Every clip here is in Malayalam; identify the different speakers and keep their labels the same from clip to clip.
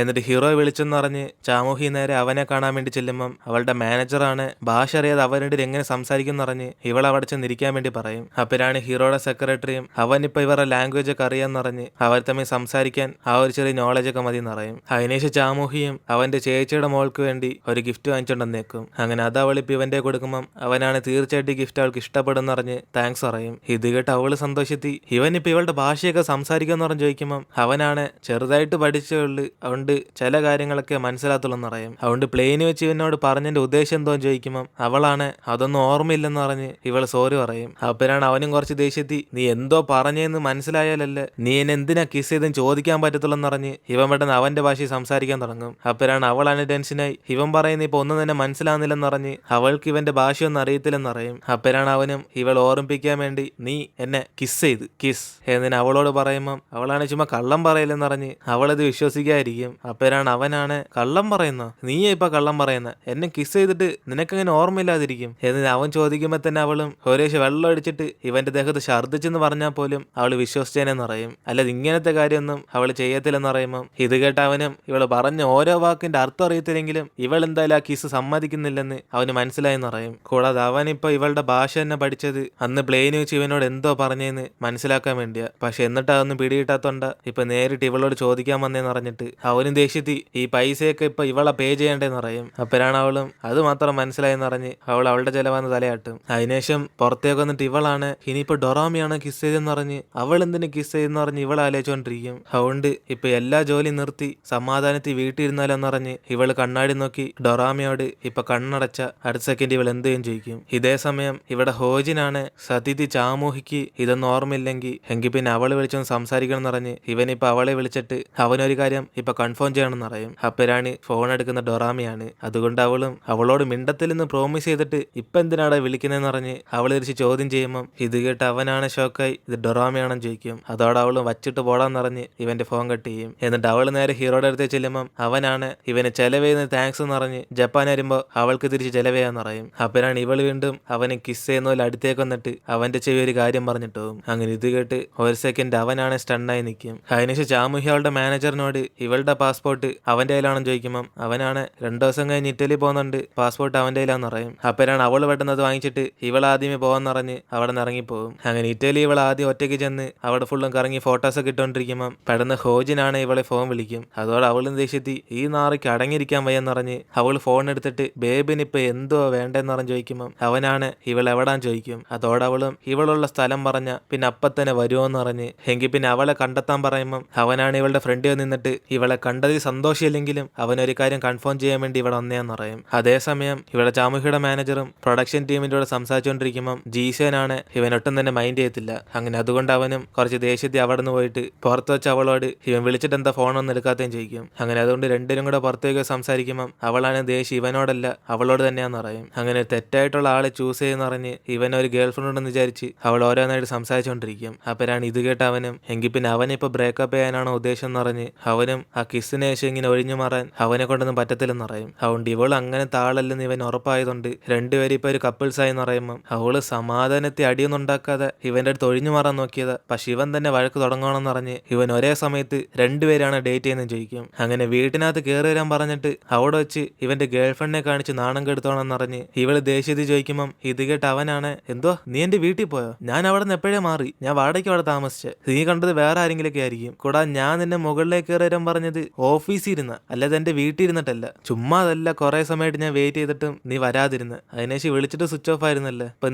Speaker 1: എന്നിട്ട് ഹീറോയെ വിളിച്ചെന്ന് പറഞ്ഞ് ചാമൂഹി നേരെ അവനെ കാണാൻ വേണ്ടി ചെല്ലുമ്പം അവളുടെ മാനേജറാണ് ഭാഷ അറിയാതെ അവരുടെ എങ്ങനെ സംസാരിക്കും പറഞ്ഞ് ഇവൾ അവിടെ ചെന്നിരിക്കാൻ വേണ്ടി പറയും. അപ്പോഴാണ് ഹീറോയുടെ സെക്രട്ടറിയും അവനിപ്പോ ഇവരുടെ ലാംഗ്വേജ് ഒക്കെ അറിയാന്ന് പറഞ്ഞ് അവർ തമ്മിൽ സംസാരിക്കാൻ ആ ഒരു ചെറിയ നോളജ് ഒക്കെ മതി എന്നറിയും. അതിനേശം ചാമൂഹിയും അവന്റെ ചേച്ചിയുടെ മോൾക്ക് വേണ്ടി ഒരു ഗിഫ്റ്റ് വാങ്ങിച്ചോണ്ടെന്നേക്കും. അങ്ങനെ അത് അവളിപ്പോ ഇവന്റെ കൊടുക്കുമ്പം അവനാണ് തീർച്ചയായിട്ടും ഗിഫ്റ്റ് അവൾക്ക് ഇഷ്ടപ്പെടുന്ന പറഞ്ഞ് താങ്ക്സ് പറയും. ഇത് കേട്ട് അവള് സന്തോഷത്തി ഇവനിപ്പോ ഇവളുടെ ഭാഷയൊക്കെ സംസാരിക്കാന്ന് പറഞ്ഞ് ചോദിക്കുമ്പം അവനാണ് ചെറുതായിട്ട് പഠിച്ചുള്ളു അതുകൊണ്ട് ചില കാര്യങ്ങളൊക്കെ മനസ്സിലാത്തുള്ളെന്ന് പറയും. അതുകൊണ്ട് പ്ലെയിന് വെച്ച് ഇവനോട് പറഞ്ഞതിന്റെ ഉദ്ദേശം എന്തോന്ന് ചോദിക്കുമ്പം അവളാണ് അതൊന്നും ഓർമ്മയില്ലെന്ന് പറഞ്ഞ് ഇവൾ സോറി പറയും. അപ്പോഴാണ് അവനും കുറച്ച് ദേഷ്യത്തി നീ എന്തോ പറഞ്ഞെന്ന് മനസ്സിലായാലല്ലേ നീ എന്നെ എന്തിനാ കിസ് ചെയ്തെന്ന് ചോദിക്കാൻ പറ്റത്തുള്ളെന്ന് പറഞ്ഞ് ഇവൻ പെട്ടെന്ന് അവന്റെ ഭാഷയിൽ സംസാരിക്കാൻ തുടങ്ങും. അപ്പോഴാണ് അവളാണ് ടെൻഷനായി ഇവൻ പറയുന്ന ഇപ്പൊ ഒന്നും തന്നെ മനസ്സിലാവുന്നില്ലെന്ന് പറഞ്ഞ് അവൾക്ക് ഇവന്റെ ഭാഷയൊന്നും അറിയത്തില്ലെന്ന് പറയും. അപ്പോഴാണ് അവനും ഇവൾ ഓർമ്മിപ്പിക്കാൻ വേണ്ടി നീ എന്നെ കിസ് ചെയ്ത് കിസ് എന്നതിന് അവളോട് പറയുമ്പം അവളാണ് ചുമ്മാ കള്ളം പറയില്ലെന്ന് പറഞ്ഞ് അവളത് വിശ്വസിക്കാതിരിക്കും. അപ്പോഴാണ് അവനാണ് കള്ളം പറയുന്ന നീയെ ഇപ്പൊ കള്ളം പറയുന്ന എന്നെ കിസ് ചെയ്തിട്ട് നിനക്കങ്ങനെ ഓർമ്മയില്ലാതിരിക്കും എന്ന് അവൻ ചോദിക്കുമ്പോ തന്നെ അവളും ഒരേശം വെള്ളം അടിച്ചിട്ട് ഇവന്റെ ദേഹത്ത് ഛർദ്ദിച്ചെന്ന് പറഞ്ഞാൽ പോലും അവൾ വിശ്വസിച്ചേനെന്ന് പറയും. അല്ലാതെ ഇങ്ങനത്തെ കാര്യമൊന്നും അവൾ ചെയ്യത്തില്ലെന്ന് പറയുമ്പം ഇത് കേട്ട അവനും ഇവള് പറഞ്ഞ ഓരോ വാക്കിന്റെ അർത്ഥം അറിയത്തില്ലെങ്കിലും ഇവൾ എന്തായാലും ആ കിസ് സമ്മതിക്കുന്നില്ലെന്ന് അവന് മനസ്സിലായെന്ന് പറയും. കൂടാതെ അവനിപ്പോ ഇവളുടെ ഭാഷ തന്നെ പഠിച്ചത് അന്ന് പ്ലെയിൻ വെച്ച് ഇവനോട് എന്തോ പറഞ്ഞെന്ന് മനസ്സിലാക്കാൻ വേണ്ടിയാ. പക്ഷെ എന്നിട്ട് അതൊന്നും പിടികിട്ടാത്തോണ്ട ഇപ്പൊ നേരിട്ട് ഇവളോട് ചോദിക്കാൻ വന്നേന്ന് പറഞ്ഞിട്ട് അവനും ദേഷ്യത്തി ഈ പൈസയൊക്കെ ഇപ്പൊ ഇവളെ പേ ചെയ്യണ്ടേന്ന് പറയും. അപ്പോഴാണ് അവളും അത് മാത്രം മനസ്സിലായെന്ന് പറഞ്ഞ് അവൾ അവളുടെ ചെലവാന്ന് തലയാട്ടും. അതിനുശേഷം പുറത്തേക്ക് വന്നിട്ട് ഇവളാണ് ഇനിയിപ്പോ ഡൊറാമിയാണ് കിസ് ചെയ്തെന്ന് പറഞ്ഞ് അവൾ എന്തിനു കിസ് ചെയ്തെന്ന് പറഞ്ഞ് ഇവൾ ആലോചിച്ചോണ്ടിരിക്കും. അതുകൊണ്ട് ഇപ്പൊ എല്ലാ ജോലിയും നിർത്തി സമാധാനത്തിൽ വീട്ടിലിരുന്നാലോന്ന് പറഞ്ഞ് ഇവള് കണ്ണാടി നോക്കി ഡൊറാമിയോട് ഇപ്പൊ കണ്ണടച്ച അടുത്ത സെക്കൻഡ് ഇവൾ എന്ത് ചെയ്യും ചോദിക്കും. ഇതേ സമയം ഇവിടെ ഹോജിനാണ് സതിഥി ചാമൂഹിക്ക് ഇതൊന്നും ഓർമ്മയില്ലെങ്കിൽ എങ്കിൽ പിന്നെ അവള് വിളിച്ചൊന്ന് സംസാരിക്കണം എന്ന് പറഞ്ഞ് ഇവനിപ്പൊ അവളെ വിളിച്ചിട്ട് അവനൊരു കാര്യം ഇപ്പൊ കൺഫേം ചെയ്യണമെന്ന് പറയും. അപ്പോഴാണ് ഫോൺ എടുക്കുന്ന ഡൊറാമിയാണ്. അതുകൊണ്ട് അവളും അവളോട് മിണ്ടത്തില്ലെന്ന് പ്രോമിസ് ചെയ്തിട്ട് ഇപ്പൊ എന്തിനാടാ വിളിക്കുന്നതെന്ന് പറഞ്ഞ് അവൾ തിരിച്ച് ചോദ്യം ചെയ്യുമ്പം ഇത് കേട്ട് അവനാണ് ഷോക്കായി ഇത് ഡൊറാമിയാണെന്ന് ചോദിക്കും. അതോടെ അവള് വച്ചിട്ട് പോടാന്ന് പറഞ്ഞ് ഇവന്റെ ഫോൺ കട്ട് ചെയ്യും. എന്നിട്ട് അവള് നേരെ ഹീറോയുടെ അടുത്ത് ചെല്ലുമ്പം അവനാണ് ഇവന് ചെലവേന്ന് താങ്ക്സ് എന്ന് പറഞ്ഞ് ജപ്പാൻ വരുമ്പോ അവൾക്ക് തിരിച്ച് ചെലവേയാന്ന് പറയും. അപ്പോഴാണ് ഇവള് വീണ്ടും അവനെ കിസ് ചെയ്യുന്ന പോലെ അടുത്തേക്ക് വന്നിട്ട് അവന്റെ ചെവി ഒരു കാര്യം പറഞ്ഞിട്ട് പോകും. അങ്ങനെ ഇത് കേട്ട് ഒരു സെക്കൻഡ് അവനാണ് സ്റ്റണ്ണായി നിൽക്കും. അതിനുശേഷം ചാമുഹി അവളുടെ മാനേജറിനോട് ഇവളുടെ പാസ്പോർട്ട് അവന്റെ കയ്യിലാണെന്ന് ചോദിക്കുമ്പം അവനാണ് 2 ദിവസം കഴിഞ്ഞ് ഇറ്റലി പോകുന്നുണ്ട് പാസ്പോർട്ട് അവന്റെ കയ്യിലാന്ന് പറയും. അപ്പോഴാണ് അവള് പെട്ടെന്ന് അത് വാങ്ങിച്ചിട്ട് ഇവൾ ആദ്യമേ പോകാന്ന് പറഞ്ഞ് അവിടെ നിന്ന് ഇറങ്ങിപ്പോകും. അങ്ങനെ ഇറ്റലി ഇവൾ ആദ്യം ഒറ്റയ്ക്ക് ചെന്ന് അവിടെ ഫുള്ളും കറങ്ങി ഫോട്ടോസൊക്കെ ഇട്ടുകൊണ്ടിരിക്കുമ്പം പെട്ടെന്ന് ഹോജിനാണ് ഇവളെ ഫോൺ വിളിക്കും. അതോടെ അവളും ദേഷ്യത്തി ഈ നാറിക്ക് അടങ്ങിയിരിക്കാൻ വയ്യെന്ന് പറഞ്ഞ് അവൾ ഫോൺ എടുത്തിട്ട് ബേബിനിപ്പൊ എന്തോ വേണ്ടെന്ന് പറഞ്ഞ് ചോദിക്കുമ്പം അവനാണ് ഇവൾ എവിടാന്ന് ചോദിക്കും. അതോടെ അവളും ഇവളുള്ള സ്ഥലം പറഞ്ഞ പിന്നെ അപ്പത്തന്നെ വരുമോന്ന് പറഞ്ഞ് എങ്കിൽ പിന്നെ അവളെ കണ്ടെത്താൻ പറയുമ്പം അവനാണ് ഇവളുടെ ഫ്രണ്ടിൽ നിന്നിട്ട് ഇവളെ കണ്ടതിൽ സന്തോഷമില്ലെങ്കിലും അവനൊരു കാര്യം കൺഫേം ചെയ്യാൻ വേണ്ടി ഇവിടെ വന്നേന്ന് പറയും. അതേസമയം ഇവിടെ ചാമുഹിയുടെ മാനേജറും പ്രൊഡക്ഷൻ ടീമിന്റെ കൂടെ സംസാരിച്ചുകൊണ്ടിരിക്കുമ്പം ജീസേനാണ് ഇവനൊട്ടും തന്നെ മൈൻഡ് ചെയ്യത്തില്ല. അങ്ങനെ അതുകൊണ്ട് അവനും കുറച്ച് ദേഷ്യത്തിൽ അവിടെ നിന്ന് പോയിട്ട് പുറത്ത് വെച്ച് അവളോട് ഇവൻ വിളിച്ചിട്ട് എന്താ ഫോണൊന്നും എടുക്കാത്തേന്ന് ചോദിക്കും. അങ്ങനെ അതുകൊണ്ട് രണ്ടിനും കൂടെ പുറത്തേക്ക് സംസാരിക്കുമ്പം അവളാണ് ദേഷ്യം ഇവനോടല്ല അവളോട് തന്നെയാന്ന് പറയും. അങ്ങനെ തെറ്റായിട്ടുള്ള ആളെ ചൂസ് ചെയ്യുന്ന പറഞ്ഞ് ഇവനൊരു ഗേൾ ഫ്രണ്ട് ഉണ്ടെന്ന് വിചാരിച്ച് അവൾ ഓരോന്നായിട്ട് സംസാരിച്ചുകൊണ്ടിരിക്കും. അപ്പോഴാണ് ഇത് കേട്ട് അവനും എങ്കിൽ പിന്നെ അവനിപ്പോ ബ്രേക്കപ്പ് ചെയ്യാനാണോ ഉദ്ദേശം എന്ന് പറഞ്ഞ് അവനും ആ കിസ്സിന് ശേഷം ഇങ്ങനെ ഒഴിഞ്ഞു മാറാൻ അവനെ കൊണ്ടൊന്നും പറ്റത്തില്ലെന്ന് പറയും. അതുകൊണ്ട് ഇവൾ അങ്ങനെ താളല്ലെന്ന് ഇവൻ ഉറപ്പായതുകൊണ്ട് രണ്ടുപേരും ഇപ്പൊ ഒരു കപ്പിൾസ് ആയി എന്ന് പറയുമ്പോൾ അവള് സമാധാനത്തെ അടിയൊന്നും ഉണ്ടാക്കാതെ ഇവന്റെ അടുത്ത് ഒഴിഞ്ഞു മാറാൻ നോക്കിയത്. പക്ഷെ ഇവൻ തന്നെ വഴക്ക് തുടങ്ങണമെന്ന് പറഞ്ഞ് ഇവൻ ഒരേ സമയത്ത് രണ്ടുപേരാണ് ഡേറ്റ് ചെയ്യുന്നത് ചോദിക്കും. അങ്ങനെ വീട്ടിനകത്ത് കയറി വരാൻ പറഞ്ഞിട്ട് അവിടെ വെച്ച് ഇവന്റെ ഗേൾഫ്രണ്ടിനെ കാണിച്ച് നാണം കെടുത്തോണെന്ന് പറഞ്ഞ് ഇവള് ദേഷ്യത്തിൽ ചോദിക്കുമ്പം ഇത് കേട്ട് അവനാണ് എന്തോ നീ എന്റെ വീട്ടിൽ പോയോ? ഞാൻ അവിടെ നിന്ന് എപ്പോഴേ മാറി, ഞാൻ വാടകയ്ക്ക് അവിടെ താമസിച്ച്, നീ കണ്ടത് വേറെ ആരെങ്കിലൊക്കെ ആയിരിക്കും. കൂടാതെ ഞാൻ നിന്നെ മുകളിലേക്ക് കയറി വരാൻ പറഞ്ഞത് ഓഫീസിൽ ഇരുന്ന അല്ലാതെ എന്റെ വീട്ടിൽ ഇരുന്നിട്ടല്ല. ചുമ്മാ അതല്ല കുറെ സമയമായിട്ട് ഞാൻ വെയിറ്റ് ചെയ്തിട്ടും നീ വരാതിരുന്ന് അതിനേശം വിളിച്ചിട്ട് സ്വിച്ച് ഓഫ് ആയിരുന്നല്ലേ, അപ്പൊ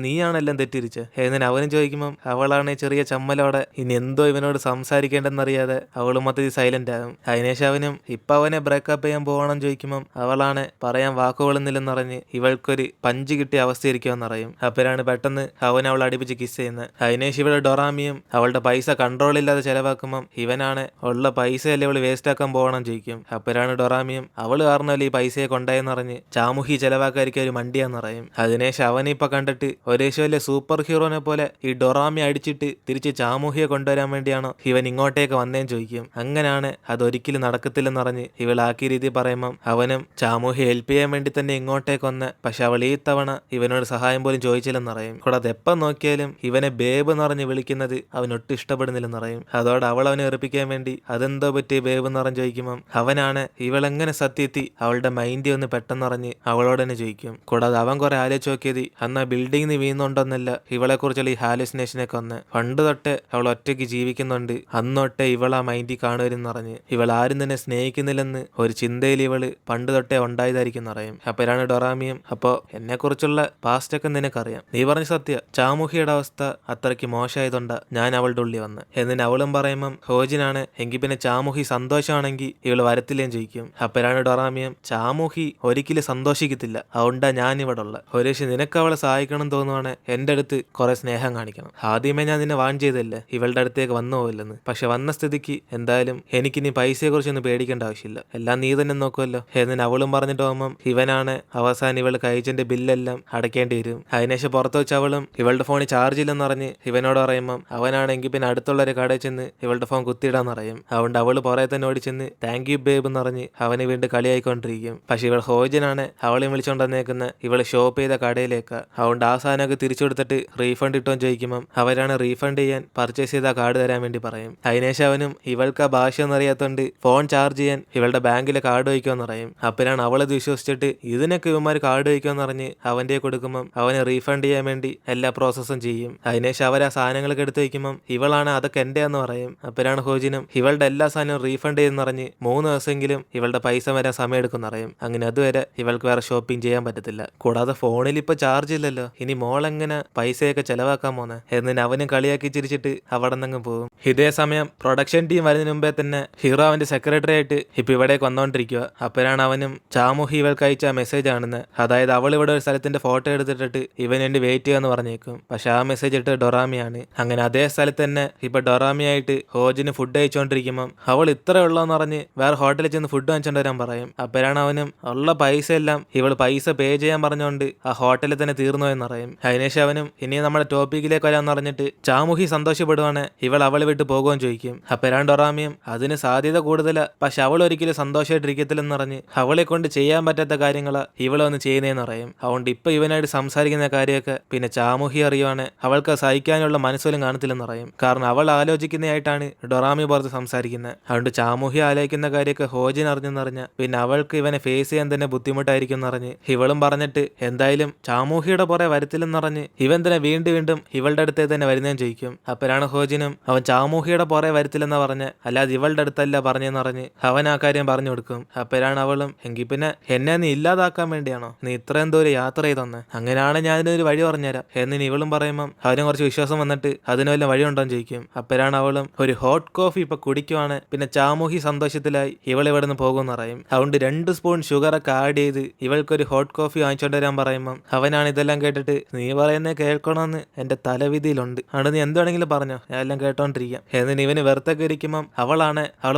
Speaker 1: നീയാണെല്ലാം തെറ്റിരിച്ച് എന്നിന് അവനും ചോദിക്കുമ്പം അവളാണ് ചെറിയ ചമ്മലോടെ ഇനി എന്തോ ഇവനോട് സംസാരിക്കേണ്ടെന്നറിയാതെ അവള് മൊത്തത്തിൽ സൈലന്റ് ആകും. അതിനേശം അവനും ഇപ്പൊ അവനെ ബ്രേക്കപ്പ് ചെയ്യാൻ പോകണം ചോദിക്കുമ്പം അവളാണ് പറയാൻ വാക്കുകളൊന്നില്ലെന്ന് പറഞ്ഞ് ഇവൾക്കൊരു പഞ്ച് കിട്ടിയ അവസ്ഥയിരിക്കുമെന്ന് അറിയും. അപ്പോഴാണ് പെട്ടെന്ന് അവൻ അവളെ അടുപ്പിച്ച് കിസ് ചെയ്യുന്നത്. അതിനേശം ഇവളെ ഡൊറാമിയും അവളുടെ പൈസ കൺട്രോൾ ഇല്ലാതെ ചെലവാക്കുമ്പം ഇവനാണ് ഉള്ള പൈസയല്ലേ ഇവള് വേസ്റ്റ് ആക്കാൻ പോകണം ചോദിക്കും. അപ്പോഴാണ് ഡൊറാമിയും അവള് കാരണമല്ലേ ഈ പൈസയെ കൊണ്ടായെന്ന് പറഞ്ഞ് ചാമുഹി ചെലവാക്കാതിരിക്കാൻ ഒരു മണ്ടിയാന്ന് പറയും. അതിനേശം അവനിപ്പൊ കണ്ടിട്ട് ഒരേശം വലിയ സൂപ്പർ ഹീറോനെ പോലെ ഈ ഡൊറാമി അടിച്ചിട്ട് തിരിച്ച് ചാമുഹിയെ കൊണ്ടുവരാൻ വേണ്ടിയാണോ ഇവൻ ഇങ്ങോട്ടേക്ക് വന്നേന്ന് ചോദിക്കും. അങ്ങനെയാണ് അതൊരിക്കലും നടക്കത്തില്ലെന്ന് പറഞ്ഞ് ഇവളാക്കിയ രീതി പറയുമ്പം അവനും ചാമുഹി ഹെൽപ്പ് ചെയ്യാൻ വേണ്ടി തന്നെ ഇങ്ങോട്ടേക്ക് വന്ന് പക്ഷെ അവൾ ഈ തവണ ഇവനോട് സഹായം പോലും ചോദിച്ചില്ലെന്ന് പറയും. കൂടാതെ എപ്പം നോക്കിയാലും ഇവനെ ബേബ് എന്ന് പറഞ്ഞ് വിളിക്കുന്നത് അവനൊട്ടും ഇഷ്ടപ്പെടുന്നില്ലെന്ന് പറയും. അതോടെ അവൾ അവനെ എറിപ്പിക്കാൻ വേണ്ടി അതെന്തോ പറ്റി ബേബ് എന്ന് പറഞ്ഞ് ചോദിക്കുമ്പം അവനാണ് ഇവളെങ്ങനെ സത്യത്തി അവളുടെ മൈൻഡ് ഒന്ന് പെട്ടെന്നറിഞ്ഞ് അവളോട് തന്നെ ചോദിക്കും. കൂടാതെ അവൻ കുറെ ആലോചിച്ച് നോക്കിയത് അന്ന് ആ ബിൽഡിംഗ് വീഴുന്നുണ്ടോന്നല്ല, ഇവളെ കുറിച്ചുള്ള ഈ ഹാലുസിനേഷനൊക്കെ ഒന്ന് പണ്ട് തൊട്ടേ അവൾ ഒറ്റയ്ക്ക് ജീവിക്കുന്നുണ്ട്, അന്നൊട്ടെ ഇവൾ ആ മൈൻഡിൽ കാണുവരെന്ന് പറഞ്ഞ് ഇവൾ ആരും തന്നെ സ്നേഹിക്കുന്നില്ലെന്ന് ഒരു ചിന്തയിൽ ഇവള് പണ്ട് തൊട്ടേ ഉണ്ടായതായിരിക്കും പറയും. അപ്പോഴാണ് ഡൊറാമിയും അപ്പോ എന്നെ കുറിച്ചുള്ള പാസ്റ്റ് ഒക്കെ നിനക്കറിയാം, നീ പറഞ്ഞ സത്യ ചാമുഹിയുടെ അവസ്ഥ അത്രയ്ക്ക് മോശമായതുകൊണ്ടാ ഞാൻ അവളുടെ ഉള്ളിൽ വന്ന് എന്നിന് അവളും പറയുമ്പം ഹോജിനാണ് എങ്കിൽ പിന്നെ ചാമുഹി സന്തോഷമാണെങ്കിൽ ഇവള് വരത്തില്ലേന്ന് ചോദിക്കും. അപ്പോഴാണ് ഡൊറാമിയം ചാമുഹി ഒരിക്കലും സന്തോഷിക്കത്തില്ല, അതുകൊണ്ടാ ഞാൻ ഇവിടെ ഉള്ള ഒരേശ് നിനക്ക് അവളെ സഹായിക്കണം തോന്നുവാണ് എന്റെ അടുത്ത് കുറെ സ്നേഹം കാണിക്കണം. ആദ്യമേ ഞാൻ നിന്നെ വാൺ ചെയ്തല്ലേ ഇവളുടെ അടുത്തേക്ക് വന്നു പോയില്ലെന്ന്, പക്ഷെ വന്ന സ്ഥിതിക്ക് എന്തായാലും എനിക്കിനി പൈസയെ കുറിച്ചൊന്നും പേടിക്കേണ്ട ആവശ്യമില്ല, എല്ലാം നീ തന്നെ നോക്കുമല്ലോ എന്നിന് അവളും പറഞ്ഞിട്ട് പോകുമ്പം ഇവനാണ് അവസാനം ഇവള് കഴിച്ചതിന്റെ ബില്ലെല്ലാം അടയ്ക്കേണ്ടി വരും. അതിനുശേഷം പുറത്ത് വെച്ച് അവളും ഇവളുടെ ഫോണിൽ ചാർജ് ഇല്ലെന്ന് പറഞ്ഞ് ഇവനോട് പറയുമ്പം അവനാണെങ്കിൽ പിന്നെ അടുത്തുള്ള ഒരു കടയിൽ ചെന്ന് ഇവളുടെ ഫോൺ കുത്തിയിടാന്ന് പറയും. അതുകൊണ്ട് അവള് പുറകെ തന്നെ ഓടിച്ചെന്ന് താങ്ക് യു ബേബ് എന്ന് പറഞ്ഞ് അവന് വീണ്ടും കളിയായിക്കൊണ്ടിരിക്കും. പക്ഷെ ഇവൾ ഹോജനാണ് അവളെ വിളിച്ചോണ്ട് വന്നേക്കുന്ന ഇവള് ഷോപ്പ് ചെയ്ത കടയിലേക്ക്. അതുകൊണ്ട് ആ സാധനമൊക്കെ തിരിച്ചു കൊടുത്തിട്ട് റീഫണ്ട് ഇട്ടോന്ന് ചോദിക്കുമ്പം അവരാണ് റീഫണ്ട് ചെയ്യാൻ പർച്ചേസ് ചെയ്ത കാർഡ് തരാൻ വേണ്ടി പറയും. അതിനുശേഷം അവനും ഇവൾക്ക് ആ ഭാഷ ഒന്നും അറിയാത്തോണ്ട് ഫോൺ ചാർജ് ചെയ്യാൻ ഇവളുടെ ബാങ്കിലെ കാർഡ് വയ്ക്കുമെന്ന് പറയും. അപ്പോഴാണ് അവളത് വിശ്വസിച്ചിട്ട് ഇതിനൊക്കെ ഇവന്മാർ കാർഡ് വയ്ക്കുമെന്ന് പറഞ്ഞ് അവന്റെ കൊടുക്കുമ്പം അവന് റീഫണ്ട് ചെയ്യാൻ വേണ്ടി എല്ലാ പ്രോസസ്സും ചെയ്യും. അതിനുശേഷം അവർ ആ സാധനങ്ങളൊക്കെ എടുത്ത് വയ്ക്കുമ്പം ഇവളാണ് അതൊക്കെ എന്റെ എന്ന് പറയും. അപ്പോഴാണ് ഹോജിനും ഇവളുടെ എല്ലാ സാധനവും റീഫണ്ട് ചെയ്യുന്ന പറഞ്ഞ് 3 ദിവസമെങ്കിലും ഇവളുടെ പൈസ വരാൻ സമയം എടുക്കും പറയും. അങ്ങനെ അതുവരെ ഇവൾക്ക് വേറെ ഷോപ്പിംഗ് ചെയ്യാൻ പറ്റത്തില്ല. കൂടാതെ ഫോണിൽ ഇപ്പൊ ചാർജ് ഇല്ലല്ലോ, ഇനി മോളെങ്ങനെ പൈസയൊക്കെ ചെലവാക്കാൻ പോന്നെ എന്നിന് അവനും കളിയാക്കി ചിരിച്ചിട്ട് അവിടെ നിന്നങ്ങ് പോകും. ഇതേ സമയം പ്രൊഡക്ഷൻ ടീം വരുന്നതിന് മുമ്പേ തന്നെ ഹീറോ അവന്റെ സെക്രട്ടറി ആയിട്ട് ഇപ്പൊ ഇവിടേക്ക് വന്നോണ്ടിരിക്കുക. അപ്പോഴാണ് അവനും ചാമുഹി ഇവൾക്ക് അയച്ച മെസ്സേജ് കാണുന്നത്. അതായത് അവൾ ഇവിടെ ഒരു സ്ഥലത്തിന്റെ ഫോട്ടോ എടുത്തിട്ടിട്ട് ഇവൻ വേണ്ടി വെയിറ്റ് ചെയ്യാന്ന് പറഞ്ഞേക്കും. പക്ഷെ ആ മെസ്സേജ് ഇട്ട് ഡൊറാമിയാണ്. അങ്ങനെ അതേ സ്ഥലത്ത് തന്നെ ഇപ്പൊ ഡൊറാമിയായിട്ട് ഹോജിന് ഫുഡ് അയച്ചുകൊണ്ടിരിക്കുമ്പം അവൾ ഇത്ര ഉള്ളതെന്ന് പറഞ്ഞ് വേറെ ഹോട്ടലിൽ ചെന്ന് ഫുഡ് വാങ്ങിച്ചോണ്ട് വരാൻ പറയും. അപ്പോഴാണ് അവനും ഉള്ള പൈസ എല്ലാം ഇവൾ പൈസ പേ ചെയ്യാൻ പറഞ്ഞുകൊണ്ട് ആ ഹോട്ടലിൽ തന്നെ തീർന്നു എന്ന് പറയും. അതിനുശേഷം അവനും ഇനി നമ്മുടെ ടോപ്പിക്കിലേക്ക് വരാന്ന് പറഞ്ഞിട്ട് ചാമുഹി സന്തോഷപ്പെടുവാണ് ഇവൾ അവളെ വിട്ട് പോകുമെന്ന് ചോദിക്കും. അപ്പോഴാണ് ഡൊറാമിയും അതിന് സാധ്യത കൂടുതലാ, പക്ഷെ അവൾ ഒരിക്കലും സന്തോഷമായിട്ടിരിക്കത്തില്ലെന്ന് പറഞ്ഞ് അവളെ കൊണ്ട് ചെയ്യാൻ പറ്റാത്ത കാര്യങ്ങളാ ഇവളൊന്ന് ചെയ്യുന്നതെന്ന് പറയും. അതുകൊണ്ട് ഇപ്പൊ ഇവനായിട്ട് സംസാരിക്കുന്ന കാര്യമൊക്കെ പിന്നെ ചാമുഹി അറിയുവാണ് അവൾക്ക് സഹിക്കാനുള്ള മനസ്സോലും കാണത്തില്ലെന്ന് പറയും. കാരണം അവൾ ആലോചിക്കുന്നതായിട്ടാണ് ഡൊറാമി പുറത്ത് സംസാരിക്കുന്നത്. അതുകൊണ്ട് ചാമുഹി ആലോചിക്കുന്ന കാര്യമൊക്കെ ഹോജിൻ അറിഞ്ഞെന്നറിഞ്ഞ പിന്നെ അവൾക്ക് ഇവനെ ഫേസ് ചെയ്യാൻ തന്നെ ബുദ്ധിമുട്ടായിരിക്കും എന്നറിഞ്ഞ് ഇവളും പറഞ്ഞിട്ട് എന്തായാലും ചാമുഹിയുടെ പുറകെ വരത്തില്ലെന്ന് പറഞ്ഞ് ഇവൻ തന്നെ വീണ്ടും വീണ്ടും ഇവളുടെ അടുത്തേ തന്നെ വരുന്നതെന്ന് ചോദിക്കും. അപ്പോഴാണ് ഹോജിനും അവൻ ചാമുഹിയുടെ പുറകെ വരത്തില്ലെന്ന് പറഞ്ഞ് അല്ലാതെ ഇവളുടെ അടുത്തല്ല പറഞ്ഞെന്ന് പറഞ്ഞ് അവൻ ആ കാര്യം പറഞ്ഞു കൊടുക്കും. അപ്പോഴാണ് അവളും എങ്കിൽ പിന്നെ എന്നെ നീ ഇല്ലാതാക്കാൻ വേണ്ടിയാണോ നീ ഇത്രയും ദൂരം യാത്ര ചെയ്തെന്ന്, അങ്ങനെയാണ് ഞാൻ ഇതിനൊരു വഴി പറഞ്ഞുതരാം എന്നിന് ഇവളും പറയുമ്പം അവനും കുറച്ച് വിശ്വാസം വന്നിട്ട് അതിന് വല്ല വഴി ഉണ്ടോന്ന് ചോദിക്കും. അപ്പോഴാണ് അവളും ഒരു ഹോട്ട് കോഫി ഇപ്പൊ കുടിക്കുവാണ്, പിന്നെ ചാമുഹി സന്തോഷത്തിലായി ഇവൾ ഇവിടെ നിന്ന് പോകുമെന്ന് പറയും. അതുകൊണ്ട് 2 സ്പൂൺ ഷുഗറൊക്കെ ആഡ് ചെയ്ത് ഇവൾക്കൊരു ഹോട്ട് കോഫി വാങ്ങിച്ചോണ്ട് വരാൻ പറയുമ്പം അവനാണ് ഇതെല്ലാം കേട്ടിട്ട് നീ പറയുന്നത് കേൾക്കണമെന്ന് എന്റെ തലവിധിയിലുണ്ട്, അവിടെ നീ എന്തുവേണമെങ്കിലും പറഞ്ഞോ ഞാൻ എല്ലാം കേട്ടോണ്ടിരിക്കാം എന്നിന് ഇവന് വെറുത്തൊക്കെ ഇരിക്കുമ്പം അവൾ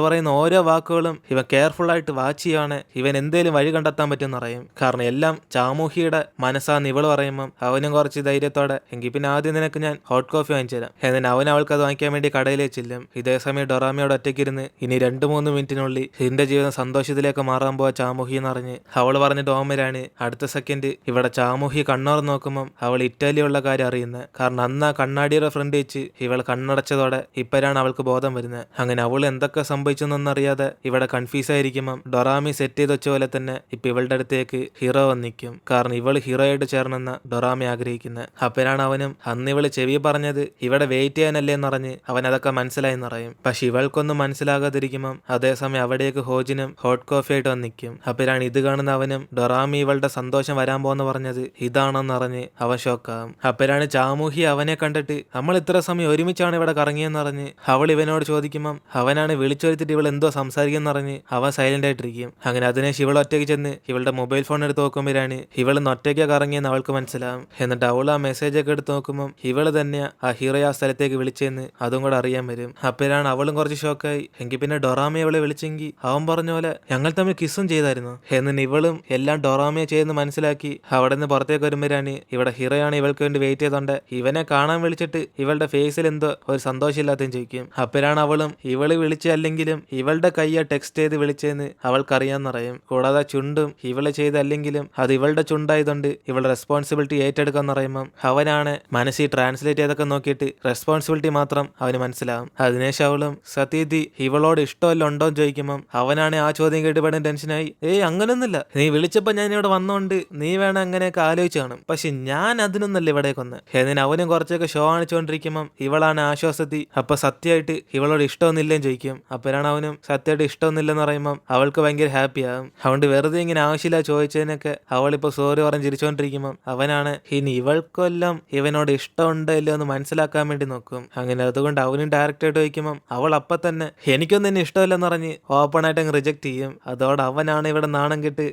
Speaker 1: പറയുന്ന ഓരോ വാക്കുകളും ഇവൻ കെയർഫുൾ ആയിട്ട് വാച്ച് ചെയ്യുവാണ് ഇവൻ എന്തേലും വഴി കണ്ടെത്താൻ പറ്റുമെന്ന് പറയും. കാരണം എല്ലാം ചാമുഹിയുടെ മനസ്സാന്ന് ഇവള് പറയുമ്പം അവനും കുറച്ച് ധൈര്യത്തോടെ എങ്കിൽ പിന്നെ ആദ്യം നിനക്ക് ഞാൻ ഹോട്ട് കോഫി വാങ്ങിച്ചു തരാം എന്നിന് അവൻ അവൾക്ക് അത് വാങ്ങിക്കാൻ വേണ്ടി കടയിലേക്ക് ചെല്ലും. ഇതേ സമയം ഡൊറാമിയോട് ഒറ്റയ്ക്കിരുന്ന് ഇനി 2-3 മിനിറ്റിനുള്ളിൽ എന്റെ ജീവിതം സന്തോഷത്തിലേക്ക് മാറാൻ പോവാ ചാമുഹി എന്നറിഞ്ഞ് അവൾ പറഞ്ഞിട്ട് ഓമരാണ്. അടുത്ത സെക്കൻഡ് ഇവിടെ ചാമുഹി കണ്ണോർ നോക്കുമ്പം അവൾ ഇറ്റാലിയുള്ള കാര്യം അറിയുന്നത്. കാരണം അന്ന് ആ കണ്ണാടിയുടെ ഫ്രണ്ട് വെച്ച് ഇവൾ കണ്ണടച്ചതോടെ ഇപ്പോഴാണ് അവൾക്ക് ബോധം വരുന്നത്. അങ്ങനെ അവൾ എന്തൊക്കെ സംഭവിച്ചെന്നറിയാതെ ഇവിടെ കൺഫ്യൂസ് ആയിരിക്കുമ്പം ഡൊറാമി സെറ്റ് ചെയ്ത് വെച്ച പോലെ തന്നെ ഇപ്പൊ ഇവളുടെ അടുത്തേക്ക് ഹീറോ വന്നിക്കും. കാരണം ഇവൾ ഹീറോയായിട്ട് ചേർന്നെന്ന ഡൊറാമി ആഗ്രഹിക്കുന്നത്. അപ്പോഴാണ് അവനും അന്ന് ഇവള് ചെവി പറഞ്ഞത് ഇവിടെ വെയിറ്റ് ചെയ്യാനല്ലേ എന്നറിഞ്ഞ് അവൻ അതൊക്കെ മനസ്സിലായെന്ന് പറയും. പക്ഷെ ഇവൾക്കൊന്നും മനസ്സിലാകാതിരിക്കുമ്പം അതേസമയം അവിടേക്ക് ഹോജിനും ഹോട്ട് കോഫി ആയിട്ട് വന്നിക്കും. അപ്പോഴാണ് ഇത് കാണുന്ന അവനും ഡൊറാമി ഇവളുടെ സന്തോഷം വരാൻ പോകുന്ന പറഞ്ഞത് ഇതാണെന്നറിഞ്ഞ് അവൻ ഷോക്കാവും. അപ്പോഴാണ് ചാമുഹി അവനെ കണ്ടിട്ട് നമ്മൾ ഇത്ര സമയം ഒരുമിച്ചാണ് ഇവിടെ കറങ്ങിയെന്നറിഞ്ഞ് അവൾ ഇവനോട് ചോദിക്കുമ്പം അവനാണ് വിളിച്ചു വരുത്തിട്ട് ഇവൾ എന്തോ സംസാരിക്കുന്നറിഞ്ഞ് അവൻ സൈലന്റ് ആയിട്ടിരിക്കും. അങ്ങനെ അതിനുശേഷം ഇവൾ ഒറ്റയ്ക്ക് ചെന്ന് ഇവളുടെ മൊബൈൽ ഫോൺ എടുത്ത് നോക്കുമ്പോഴാണ് ഇവൾ ഒറ്റയ്ക്ക് കറങ്ങിയെന്ന് അവൾക്ക് മനസ്സിലാവും. എന്നിട്ട് അവൾ ആ മെസ്സേജ് ഒക്കെ എടുത്ത് നോക്കുമ്പം ഇവള് തന്നെയാ ആ ഹീറോ ആ സ്ഥലത്തേക്ക് വിളിച്ചെന്ന് അതും കൂടെ അറിയാൻ വരും. അപ്പോഴാണ് അവളും കുറച്ച് ഷോക്കായി എങ്കിൽ പിന്നെ ഡൊറാമയെ അവളെ വിളിച്ചെങ്കിൽ അവൻ പറഞ്ഞ പോലെ ഞങ്ങൾ തമ്മിൽ കിസ്സും ചെയ്തായിരുന്നു എന്നിട്ട് ഇവളും എല്ലാം ഡൊറാമയെ ചെയ്യുന്ന മനസ്സിലാക്കി അവിടെ നിന്ന് പുറത്തേക്ക് വരുമ്പോഴാണ് ഇവിടെ ഹീറോയാണ് ഇവൾക്ക് വേണ്ടി വെയിറ്റ് ചെയ്തോണ്ട് ഇവനെ കാണാൻ വിളിച്ചിട്ട് ഇവളുടെ ഫേസിൽ എന്തോ ഒരു സന്തോഷമില്ലാത്ത എടുക്കാത്തതും ചോദിക്കും. അപ്പോഴാണ് അവളും ഇവള് വിളിച്ചല്ലെങ്കിലും ഇവളുടെ കയ്യ ടെക്സ്റ്റ് ചെയ്ത് വിളിച്ചതെന്ന് അവൾക്കറിയാന്നറിയും. കൂടാതെ ചുണ്ടും ഇവള് ചെയ്തല്ലെങ്കിലും അത് ഇവളുടെ ചുണ്ടായതുകൊണ്ട് ഇവളുടെ റെസ്പോൺസിബിലിറ്റി ഏറ്റെടുക്കാന്ന് പറയുമ്പം അവനാണ് മനസ്സിൽ ട്രാൻസ്ലേറ്റ് ചെയ്തൊക്കെ നോക്കിയിട്ട് റെസ്പോൺസിബിലിറ്റി മാത്രം അവന് മനസ്സിലാവും. അതിനുശേഷം അവളും സത്യതി ഇവളോട് ഇഷ്ടമല്ല ഉണ്ടോന്ന് ചോദിക്കുമ്പം അവനാണ് ആ ചോദ്യം കേട്ട് പെടുന്ന ടെൻഷനായി, അങ്ങനൊന്നുമില്ല, നീ വിളിച്ചപ്പോ ഞാൻ ഇവിടെ വന്നോണ്ട് നീ വേണം അങ്ങനെയൊക്കെ ആലോചിച്ച് കാണും, പക്ഷെ ഞാൻ അതിനൊന്നല്ല ഇവിടെ കൊന്ന്. എന്നിന് അവനും കുറച്ചൊക്കെ ഷോ കാണിച്ചുകൊണ്ടിരിക്കുമ്പം ഇവളാണ് ആശ്വാസത്തി അപ്പൊ സത്യമായിട്ട് ഇവളോട് ഇഷ്ടമൊന്നുമില്ലേന്ന് ചോദിക്കും. അപ്പോഴാണ് അവനും സത്യമായിട്ട് ഇഷ്ടമൊന്നുമില്ലെന്ന് പറയുമ്പം അവൾക്ക് ഭയങ്കര ഹാപ്പി ആകും. അതുകൊണ്ട് വെറുതെ ഇങ്ങനെ ആവശ്യമില്ല ചോദിച്ചതിനൊക്കെ അവളിപ്പോ സോറി പറഞ്ഞ് ചിരിച്ചോണ്ടിരിക്കുമ്പം അവനാണ് ഇനി ഇവൾക്കെല്ലാം ഇവനോട് ഇഷ്ടമുണ്ടോ ഇല്ലയോ എന്ന് മനസ്സിലാക്കാൻ വേണ്ടി നോക്കും. അങ്ങനെ അതുകൊണ്ട് അവനും ഡയറക്റ്റ് ആയിട്ട് ചോദിക്കുമ്പം അവൾ അപ്പൊ തന്നെ എനിക്കൊന്നും തന്നെ ഇഷ്ടമല്ലെന്ന് പറഞ്ഞ് ഓപ്പൺ ആയിട്ട് അങ്ങ് റിജക്ട് ചെയ്യും. അതോടെ അവനാണ് ഇവിടെ നാണം കെട്ട്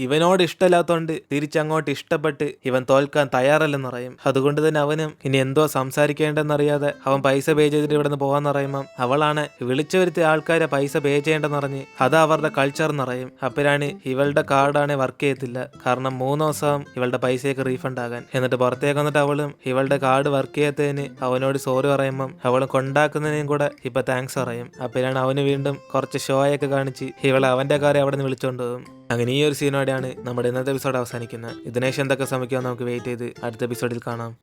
Speaker 1: ഇവനോട് ഇഷ്ടമില്ലാത്തോണ്ട് തിരിച്ചങ്ങോട്ട് ഇഷ്ടപ്പെട്ട് ഇവൻ തോൽക്കാൻ തയ്യാറല്ലെന്ന് പറയും. അതുകൊണ്ട് തന്നെ അവനും ഇനി എന്തോ സംസാരിക്കേണ്ടെന്നറിയാതെ അവൻ പൈസ പേ ചെയ്തിട്ട് ഇവിടെ നിന്ന് പോകാന്ന് പറയുമ്പം അവളാണ് വിളിച്ചു വരുത്തിയ ആൾക്കാരെ പൈസ പേ ചെയ്യേണ്ടെന്ന് പറഞ്ഞ് അത് അവരുടെ കൾച്ചർ എന്ന് പറയും. അപ്പോഴാണ് ഇവളുടെ കാർഡാണ് വർക്ക് ചെയ്യത്തില്ല, കാരണം 3 ദിവസം ഇവളുടെ പൈസയൊക്കെ റീഫണ്ട് ആകാൻ. എന്നിട്ട് പുറത്തേക്ക് വന്നിട്ട് അവളും ഇവളുടെ കാർഡ് വർക്ക് ചെയ്യാത്തതിന് അവനോട് സോറി പറയുമ്പം അവൾ കൊണ്ടാക്കുന്നതിനും കൂടെ ഇപ്പൊ താങ്ക്സ് പറയും. അപ്പോഴാണ് അവന് വീണ്ടും കുറച്ച് ഷോയൊക്കെ കാണിച്ച് ഇവളെ അവന്റെ കാര്യം അവിടെ നിന്ന് വിളിച്ചോണ്ട് പോകും. അങ്ങനെ ഈ ഒരു സീനോടെയാണ് നമ്മുടെ ഇന്നത്തെ എപ്പിസോഡ് അവസാനിക്കുന്നത്. ഇതിനേശം എന്തൊക്കെ ശ്രമിക്കുമോ നമുക്ക് വെയിറ്റ് ചെയ്ത് അടുത്ത എപ്പിസോഡിൽ കാണാം.